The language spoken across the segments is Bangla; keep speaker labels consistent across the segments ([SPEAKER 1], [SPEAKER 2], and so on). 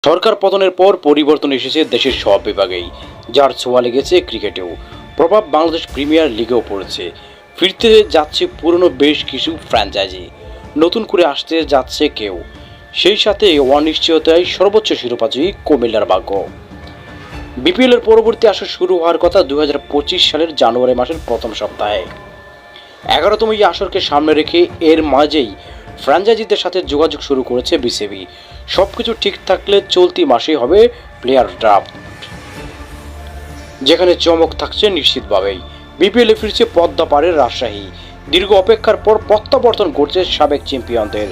[SPEAKER 1] সরকার পতনের পর পরিবর্তন এসেছে দেশের সব বিভাগেই, যার ছোঁয়া লেগেছে ক্রিকেটেও। প্রভাব বাংলাদেশ প্রিমিয়ার লিগেও পড়েছে। ফিরতে যাচ্ছে পুরনো বেশ কিছু ফ্র্যাঞ্চাইজি, নতুন করে আসতে যাচ্ছে কেউ। সেই সাথে অনিশ্চয়তায় সর্বোচ্চ শিরোপাজয়ী কুমিল্লার ভাগ্য। বিপিএল এর পরবর্তী আসর শুরু হওয়ার কথা 2025 সালের জানুয়ারি মাসের প্রথম সপ্তাহে। 11তম এই আসরকে সামনে রেখে এর মাঝেই ফ্র্যাঞ্চাইজিদের সাথে যোগাযোগ শুরু করেছে বিসিবি। সবকিছু ঠিক থাকলে চলতি মাসেই হবে প্লেয়ার ড্রাফট, যেখানে চমক থাকছে নিশ্চিতভাবেই। বিপিএলে ফিরছে পদ্মা পাড়ের রাজশাহী। দীর্ঘ অপেক্ষার পর প্রত্যাবর্তন করছে সাবেক চ্যাম্পিয়নদের।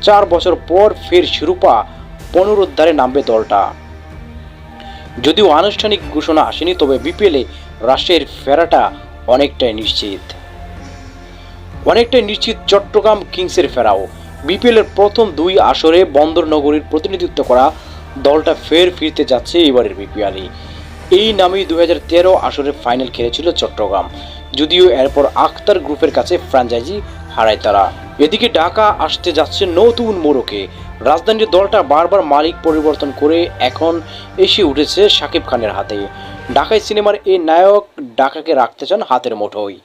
[SPEAKER 1] 4 বছর পর ফের শিরোপা পুনরুদ্ধারে নামবে দলটা। যদিও আনুষ্ঠানিক ঘোষণা আসেনি, তবে বিপিএলে রাজশাহীর ফেরাটা অনেকটাই নিশ্চিত চট্টগ্রাম কিংসের ফেরাও। বিপিএল এর প্রথম 2 আসরে বন্দর নগরীর প্রতিনিধিত্ব করা দলটা ফের ফিরতে যাচ্ছে এবারের বিপিএলে। এই নামেই 2013 আসরের ফাইনাল খেলেছিল চট্টগ্রাম, যদিও এরপর আখতার গ্রুপের কাছে ফ্র্যাঞ্চাইজি হারায় তারা। এদিকে ঢাকা আসতে যাচ্ছে নতুন মোড়কে। রাজধানীর দলটা বারবার মালিক পরিবর্তন করে এখন এসে উঠেছে শাকিব খানের হাতে। ঢাকায় সিনেমার এই নায়ক ঢাকাকে রাখতে চান হাতের মুঠোয়।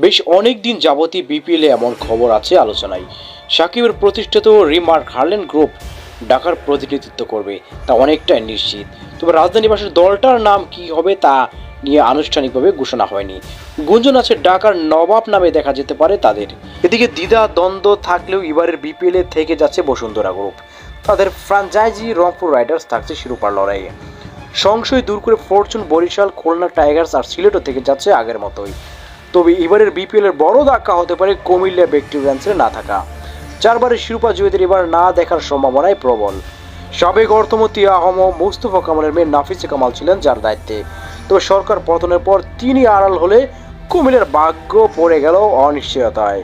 [SPEAKER 1] বেশ অনেক দিন যাবতই বিপিএলে এমন খবর আছে আলোচনায়। সাকিবের প্রতিষ্ঠিত রিমার্ক হার্লেন গ্রুপ ঢাকার প্রতিনিধিত্ব করবে, তা অনেকটাই নিশ্চিত। তবে রাজধানীবাসীর দলটার নাম কি হবে তা নিয়ে আনুষ্ঠানিকভাবে ঘোষণা হয়নি। গুঞ্জন আছে ঢাকার নবাব নামে দেখা যেতে পারে তাদের। এদিকে দ্বিধা দ্বন্দ্ব থাকলেও এবারের বিপিএলে থেকে যাচ্ছে বসুন্ধরা গ্রুপ। তাদের ফ্র্যাঞ্চাইজি রংপুর রাইডার্স থাকছে শিরোপার লড়াইয়ে। সংশয় দূর করে ফরচুন, বরিশাল, খুলনা টাইগার্স আর সিলেটও থেকে যাচ্ছে আগের মতোই। তবে এবারের বিপিএল এর বড় ধাক্কা হতে পারে কুমিল্লা ভিক্টোরিয়ান্সের না থাকা। 4 বারের শিরোপা জয়ীদের এবার না দেখার সম্ভাবনাই প্রবল। সাবেক অর্থমন্ত্রী আহম মুস্তফা কামালের মেয়ে নাফিসে কামাল ছিলেন যার দায়িত্বে। তবে সরকার পতনের পর তিনি আড়াল হলে কুমিল্লার ভাগ্য পড়ে গেল অনিশ্চয়তায়।